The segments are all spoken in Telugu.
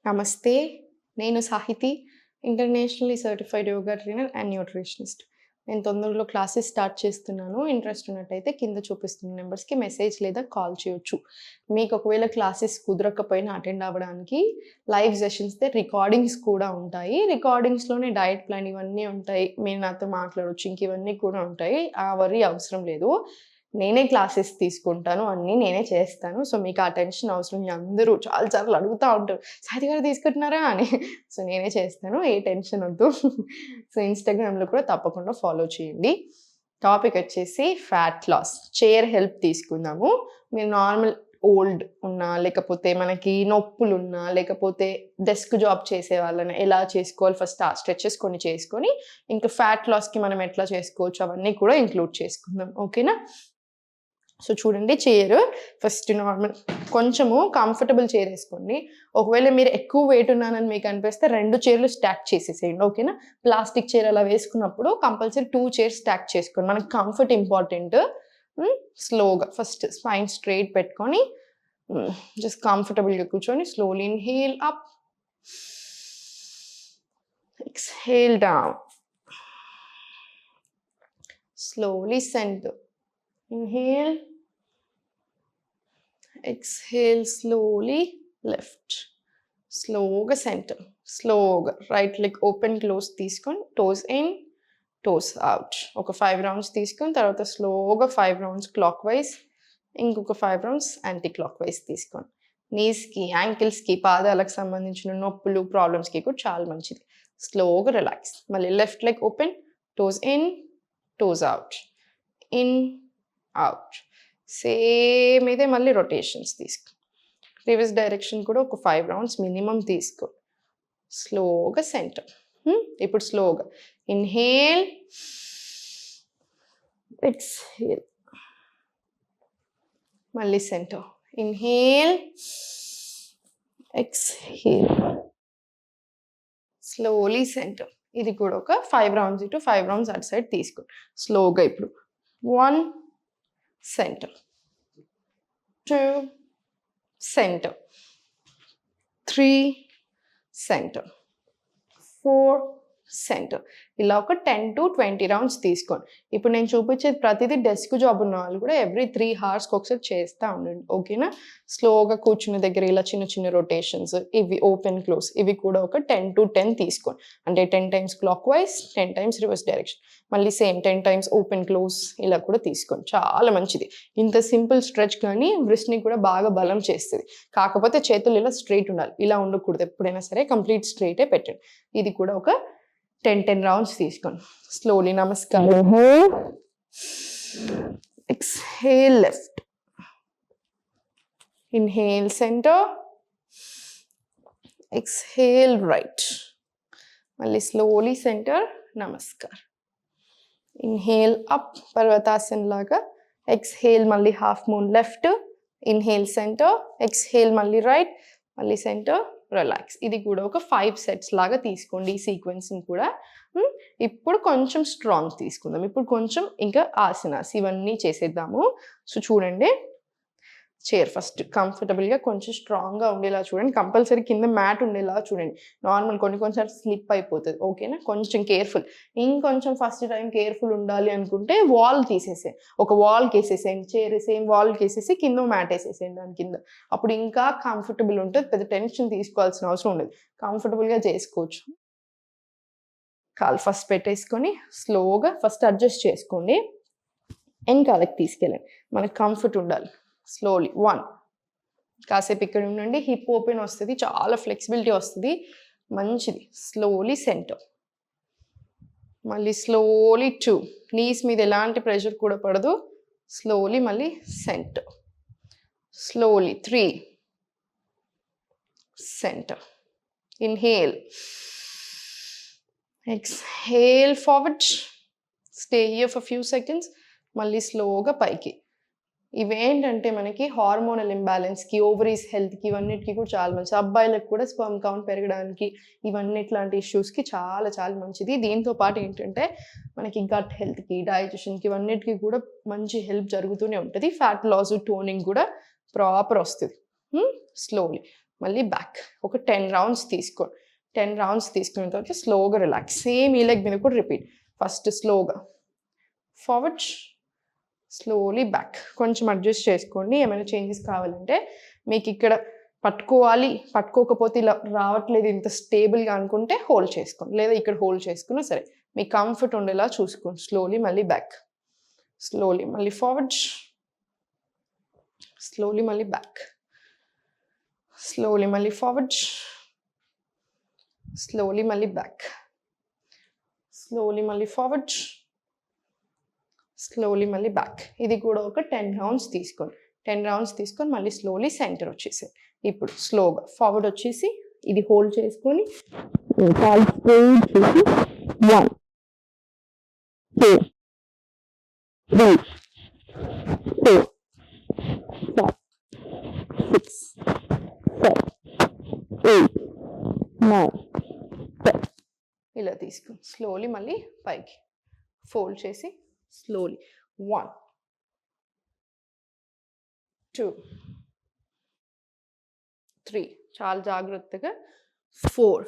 నమస్తే. నేను Sahiti, internationally certified yoga trainer and nutritionist. నేను తొందరలో క్లాసెస్ స్టార్ట్ చేస్తున్నాను. ఇంట్రెస్ట్ ఉన్నట్టయితే కింద చూపిస్తున్న నెంబర్స్‌కి మెసేజ్ లేదా కాల్ చేయొచ్చు. మీకు ఒకవేళ క్లాసెస్ కుదరకపోయినా అటెండ్ అవ్వడానికి లైవ్ సెషన్స్‌దే రికార్డింగ్స్ కూడా ఉంటాయి. రికార్డింగ్స్‌లోనే డయట్ ప్లాన్ ఇవన్నీ ఉంటాయి. మీరు నాతో మాట్లాడొచ్చు. ఇంక ఇవన్నీ కూడా ఉంటాయి. ఆ వర్రీ అవసరం లేదు. నేనే క్లాసెస్ తీసుకుంటాను. అన్నీ నేనే చేస్తాను. సో, మీకు ఆ టెన్షన్ అవసరం లేదు. అందరూ చాలా సార్లు అడుగుతా ఉంటారు. "సాహితి గారు తీసుకుంటున్నారా?" అని. సో, నేనే చేస్తాను. ఏ టెన్షన్ ఒద్దు. సో, ఇన్‌స్టాగ్రామ్‌లో కూడా తప్పకుండా ఫాలో చేయండి. టాపిక్ వచ్చేసి ఫ్యాట్ లాస్. చైర్ హెల్ప్ తీసుకుందాము. మీరు నార్మల్ ఓల్డ్ ఉన్నా, లేకపోతే మనకి నొప్పులున్నా, లేకపోతే డెస్క్ జాబ్ చేసే వాళ్ళని ఎలా చేసుకోవాలి ఫస్ట్ ఆ స్ట్రెచెస్ కొన్ని చేసుకొని, ఇంకా ఫ్యాట్ లాస్‌కి మనం ఎట్లా చేసుకోవచ్చు అవన్నీ కూడా ఇంక్లూడ్ చేసుకుందాం. ఓకేనా? సో, చూడండి చైర్ ఫస్ట్ నార్మల్ కొంచెము కంఫర్టబుల్ చైర్ ఏసుకోండి. ఒకవేళ మీరు ఎక్కువ వెయిట్ ఉన్నానని మీకు అనిపిస్తే 2 చైర్‌లు స్టాక్ చేసేసేయండి. ఓకేనా? ప్లాస్టిక్ చైర్ అలా వేసుకున్నప్పుడు కంపల్సరీ 2 చైర్స్ స్టాక్ చేసుకోండి. మనకు కంఫర్ట్ ఇంపార్టెంట్. స్లోగా ఫస్ట్ స్పైన్ స్ట్రెయిట్ పెట్టుకొని జస్ట్ కంఫర్టబుల్‌గా కూర్చొని slowly inhale up. Exhale down. Slowly centre. Inhale, exhale slowly, left. Slowగా center. Slowగా right leg open close తీసుకొని toes in, toes out. ఒక 5 రౌండ్స్ తీసుకొని తర్వాత స్లోగా 5 రౌండ్స్ క్లాక్ వైజ్, ఇంకొక 5 రౌండ్స్ యాంటీ క్లాక్ వైజ్ తీసుకోండి. నీస్‌కి, యాంకిల్స్‌కి, పాదాలకు సంబంధించిన నొప్పులు, ప్రాబ్లమ్స్‌కి కూడా చాలా మంచిది. స్లోగా రిలాక్స్. మళ్ళీ left leg open, toes in, toes out. In, out. Same ఇదే మళ్ళీ రొటేషన్స్ తీసుకో. రివర్స్ డైరెక్షన్ కూడా ఒక 5 రౌండ్స్ మినిమమ్ తీసుకో. స్లోగా సెంటర్. ఇప్పుడు స్లోగా ఇన్హేల్, ఎక్స్‌హేల్. మళ్ళీ centre. Inhale, exhale. Slowly centre. ఇది కూడా ఒక 5 రౌండ్స్ ఇటు 5 రౌండ్స్ అటు సైడ్ తీసుకో. స్లోగా ఇప్పుడు 1 center, 2 center, 3 center, 4 center. ఇలా ఒక 10 to 20 రౌండ్స్ తీసుకోండి. ఇప్పుడు నేను చూపించేది ప్రతిదీ డెస్క్ జాబ్ ఉన్న వాళ్ళు కూడా ఎవ్రీ 3 hours ఒకసారి చేస్తూ ఉండండి. ఓకేనా? స్లోగా కూర్చున్న దగ్గర ఇలా చిన్న చిన్న రొటేషన్స్, ఇవి ఓపెన్ క్లోజ్, ఇవి కూడా ఒక 10 to 10 తీసుకోండి. అంటే 10 times clock wise, 10 times reverse direction. మళ్ళీ సేమ్ 10 times ఓపెన్ క్లోజ్ ఇలా కూడా తీసుకోండి. చాలా మంచిది. ఇంత సింపుల్ స్ట్రెచ్ కానీ వ్రిస్ట్‌ని కూడా బాగా బలం చేస్తుంది. కాకపోతే చేతులు ఇలా స్ట్రెయిట్ ఉండాలి. ఇలా ఉండకూడదు. ఎప్పుడైనా సరే కంప్లీట్ స్ట్రెయిటే పెట్టండి. ఇది కూడా ఒక 10 రౌండ్స్ తీసుకోండి. స్లోలీ నమస్కారం. Exhale left. Inhale centre. Exhale right. మళ్ళీ స్లోలీ సెంటర్. నమస్కారం. ఇన్హేల్ అప్ పర్వతాసన్ లాగా. ఎక్స్‌హేల్ మళ్ళీ half moon left. Inhale centre. Exhale మళ్ళీ రైట్. మళ్ళీ సెంటర్. రిలాక్స్. ఇది కూడా ఒక 5 సెట్స్ లాగా తీసుకోండి ఈ సీక్వెన్స్‌ని కూడా. ఇప్పుడు కొంచెం స్ట్రాంగ్ తీసుకుందాం. ఇప్పుడు కొంచెం ఇంకా ఆసనాస్ ఇవన్నీ చేసేద్దాము. సో, చూడండి చైర్ ఫస్ట్ కంఫర్టబుల్‌గా కొంచెం స్ట్రాంగ్‌గా ఉండేలా చూడండి. కంపల్సరీ కింద మ్యాట్ ఉండేలా చూడండి. నార్మల్ కొన్నిసార్లు స్లిప్ అయిపోతది. ఓకేనా? కొంచెం కేర్‌ఫుల్. ఇంకొంచెం ఫస్ట్ టైం కేర్‌ఫుల్ ఉండాలి అనుకుంటే వాల్ తీసేసేయండి. ఒక వాల్‌కేసేసేయండి. చైర్ సేమ్ వాల్‌కేసేసి కింద మ్యాట్ ఏసేసేయండి దాని కింద. అప్పుడు ఇంకా కంఫర్టబుల్ ఉంటది. పెద్ద టెన్షన్ తీసుకోవాల్సిన అవసరం ఉండదు. కంఫర్టబుల్‌గా చేసుకోవచ్చు. కాలు ఫస్ట్ పెట్టేసుకొని స్లోగా ఫస్ట్ అడ్జస్ట్ చేసుకోండి. వెనకాలకి తీసుకెళ్ళండి. మనకు కంఫర్ట్ ఉండాలి. స్లోలీ 1 కాసేపు ఇక్కడ ఉండండి. హిప్ ఓపెన్ వస్తుంది. చాలా ఫ్లెక్సిబిలిటీ వస్తుంది. మంచిది. Slowly centre. మళ్ళీ స్లోలీ 2 నీస్ మీద ఎలాంటి ప్రెషర్ కూడా పడదు. స్లోలీ మళ్ళీ centre. Slowly 3 centre. Inhale. Exhale forward. Stay here for few seconds. మళ్ళీ స్లోగా పైకి. ఇవేంటంటే మనకి హార్మోనల్ ఇంబ్యాలెన్స్‌కి, ఓవరీస్ హెల్త్‌కి ఇవన్నిటికి కూడా చాలా మంచిది. అబ్బాయిలకు కూడా స్పెర్మ్ కౌంట్ పెరగడానికి ఇవన్నిట్లాంటి ఇష్యూస్‌కి చాలా చాలా మంచిది. దీంతో పాటు ఏంటంటే మనకి గట్ హెల్త్‌కి, డైజెషన్‌కి ఇవన్నిటికి కూడా మంచి హెల్ప్ జరుగుతూనే ఉంటది. ఫ్యాట్ లాస్, టోనింగ్ కూడా ప్రాపర్ వస్తది. స్లోలీ మళ్ళీ బ్యాక్. ఒక 10 రౌండ్స్ తీసుకోండి. 10 రౌండ్స్ తీసుకున్న తర్వాత స్లోగా రిలాక్స్. సేమ్ ఈ లెగ్ మీద కూడా రిపీట్. ఫస్ట్ స్లోగా ఫార్వర్డ్, స్లోలీ బ్యాక్. కొంచెం అడ్జస్ట్ చేసుకోండి. ఏమైనా చేంజెస్ కావాలంటే మీకు ఇక్కడ పట్టుకోకపోతే ఇలా రావట్లేదు ఇంత స్టేబుల్గా అనుకుంటే హోల్డ్ చేసుకోండి, లేదా ఇక్కడ హోల్డ్ చేసుకున్నా సరే మీకు కంఫర్ట్ ఉండేలా చూసుకోండి. స్లోలీ మళ్ళీ బ్యాక్, స్లోలీ మళ్ళీ ఫార్వర్డ్, స్లోలీ మళ్ళీ బ్యాక్, స్లోలీ మళ్ళీ ఫార్వర్డ్, స్లోలీ మళ్ళీ బ్యాక్, స్లోలీ మళ్ళీ ఫార్వర్డ్, స్లోలీ మళ్ళీ బ్యాక్. ఇది కూడా ఒక 10 రౌండ్స్ తీసుకోండి. 10 రౌండ్స్ తీసుకొని మళ్ళీ స్లోలీ సెంటర్ వచ్చేసి ఇప్పుడు స్లోగా ఫార్వర్డ్ వచ్చేసి ఇది హోల్డ్ చేసుకొని 1 2 3 4 5 6 7 8 9 10 ఇలా తీసుకుని స్లోలీ మళ్ళీ పైకి ఫోల్డ్ చేసి స్లోలీ 1 2 3 చాలా జాగ్రత్తగా 4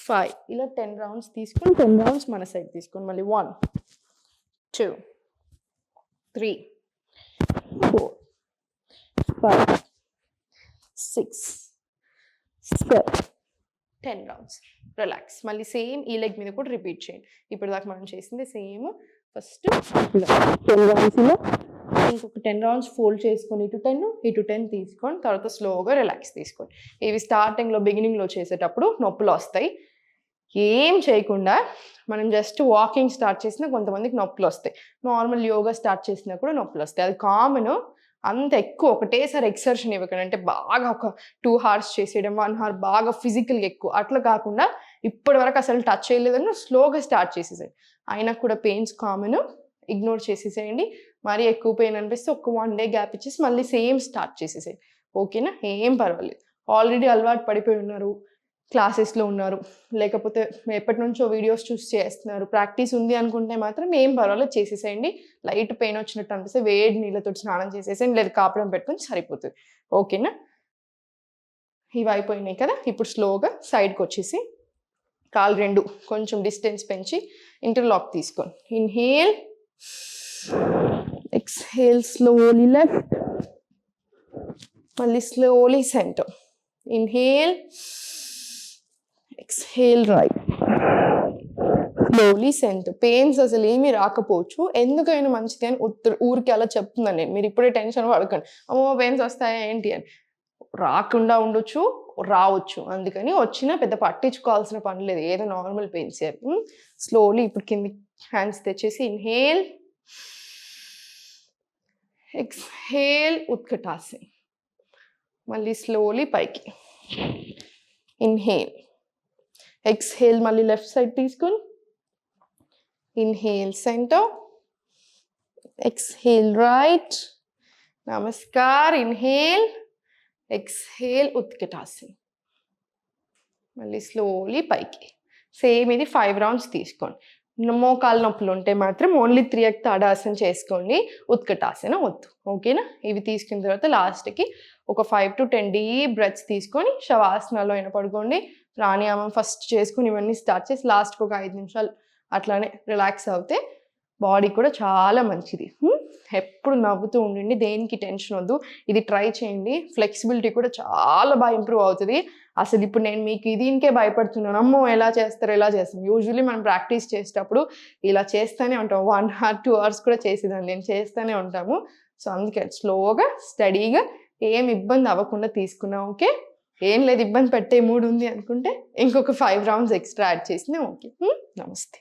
5 ఇలా 10 రౌండ్స్ తీసుకొని 10 రౌండ్స్ మన సైడ్ తీసుకొని మళ్ళీ 1 2 3 4 5 6 7 10 రౌండ్స్. రిలాక్స్. మళ్ళీ సేమ్ ఈ లెగ్ మీద కూడా రిపీట్ చేయండి. ఇప్పుడు దాకా మనం చేసింది సేమ్. ఫస్ట్ 10 రౌండ్స్ ఇలా ఇంకొక 10 రౌండ్స్ ఫోల్డ్ చేసుకొని ఇటు 10 తీసుకొని తర్వాత స్లోగా రిలాక్స్ తీసుకోండి. ఇవి స్టార్టింగ్లో బిగినింగ్లో చేసేటప్పుడు నొప్పులు వస్తాయి. ఏం చేయకుండా మనం జస్ట్ వాకింగ్ స్టార్ట్ చేసినా కొంతమందికి నొప్పులు వస్తాయి. నార్మల్ యోగా స్టార్ట్ చేసినా కూడా నొప్పులు వస్తాయి. అది కామన్. అంత ఎక్కువ ఒకటేసారి ఎక్సర్షన్ ఇవ్వకండి. అంటే బాగా ఒక 2 hours చేసేయడం, 1 hour బాగా ఫిజికల్గా ఎక్కువ అట్లా కాకుండా ఇప్పటి వరకు అసలు టచ్ చేయలేదని స్లోగా స్టార్ట్ చేసేసేయండి. అయినా కూడా పెయిన్స్ కామన్, ఇగ్నోర్ చేసేసేయండి. మరీ ఎక్కువ పెయిన్ అనిపిస్తే ఒక 1 day గ్యాప్ ఇచ్చేసి మళ్ళీ సేమ్ స్టార్ట్ చేసేసేయండి. ఓకేనా? ఏం పర్వాలేదు. ఆల్రెడీ అలవాటు పడిపోయి ఉన్నారు, క్లాసెస్లో ఉన్నారు, లేకపోతే ఎప్పటి నుంచో వీడియోస్ చూసి చేస్తున్నారు, ప్రాక్టీస్ ఉంది అనుకుంటే మాత్రం ఏం పర్వాలేదు చేసేసేయండి. లైట్ పెయిన్ వచ్చినట్టు అనిపిస్తే వేడి నీళ్ళతో స్నానం చేసేసేయండి, లేదా కాపడం పెట్టుకొని సరిపోతుంది. ఓకేనా? ఇవి అయిపోయినాయి కదా. ఇప్పుడు స్లోగా సైడ్కి వచ్చేసి కాలు 2 కొంచెం డిస్టెన్స్ పెంచి ఇంటర్లాక్ తీసుకోండి. ఇన్హేల్, ఎక్స్హేల్, స్లోలీ లెఫ్ట్, మళ్ళీ slowly centre. Inhale, exhale right, slowly centre. Pains అసలు ఏమీ రాకపోవచ్చు, ఎందుకైనా మంచిది అని ఊరికి అలా చెప్తున్నాను నేను. మీరు ఇప్పుడే టెన్షన్ పడకండి, అమ్మో పెయిన్స్ వస్తాయా ఏంటి అని. రాకుండా ఉండొచ్చు, రావచ్చు. అందుకని వచ్చినా పెద్ద పట్టించుకోవాల్సిన పని లేదు. ఏదో నార్మల్ పెయిన్స్. స్లోలీ ఇప్పుడు కింది హ్యాండ్స్ తెచ్చేసి ఇన్హేల్, ఎక్స్హేల్, ఉత్కటాసన్. మళ్ళీ స్లోలీ పైకి. ఇన్హేల్, ఎక్స్హేల్, మళ్ళీ లెఫ్ట్ సైడ్ తీసుకొని ఇన్హేల్ సెంటర్, ఎక్స్హేల్ రైట్, నమస్కార్. ఇన్హేల్, ఎక్స్హేల్, ఉత్కటాసన్. మళ్ళీ స్లోలీ పైకి. సేమ్ ఇది 5 రౌండ్స్ తీసుకోండి. మోకాలు నొప్పులు ఉంటే మాత్రం ఓన్లీ 3 తాడాసన చేసుకోండి, ఉత్కటాసన వద్దు. ఓకేనా? ఇవి తీసుకున్న తర్వాత లాస్ట్కి ఒక 5 to 10 డీప్ బ్రెత్స్ తీసుకొని శవాసనాలో అయినా పడుకోండి. ప్రాణాయామం ఫస్ట్ చేసుకుని ఇవన్నీ స్టార్ట్ చేసి లాస్ట్కి ఒక 5 నిమిషాలు అట్లానే రిలాక్స్ అవుతే బాడీ కూడా చాలా మంచిది. ఎప్పుడు నవ్వుతూ ఉండండి, దేనికి టెన్షన్ వద్దు. ఇది ట్రై చేయండి. ఫ్లెక్సిబిలిటీ కూడా చాలా బాగా ఇంప్రూవ్ అవుతుంది. అసలు ఇప్పుడు నేను మీకు దీనికే భయపడుతున్నాను, అమ్మో ఎలా చేస్తారు ఎలా చేస్తాం. యూజువల్లీ మనం ప్రాక్టీస్ చేసేటప్పుడు ఇలా చేస్తూనే ఉంటాం. 1 hour 2 hours కూడా చేసేదాన్ని నేను, చేస్తూనే ఉంటాము. సో అందుకే స్లోగా స్టడీగా ఏం ఇబ్బంది అవ్వకుండా తీసుకున్నాం. ఓకే, ఏం లేదు ఇబ్బంది పెట్టే మూడు ఉంది అనుకుంటే ఇంకొక 5 రౌండ్స్ ఎక్స్ట్రా యాడ్ చేసినా ఓకే. నమస్తే.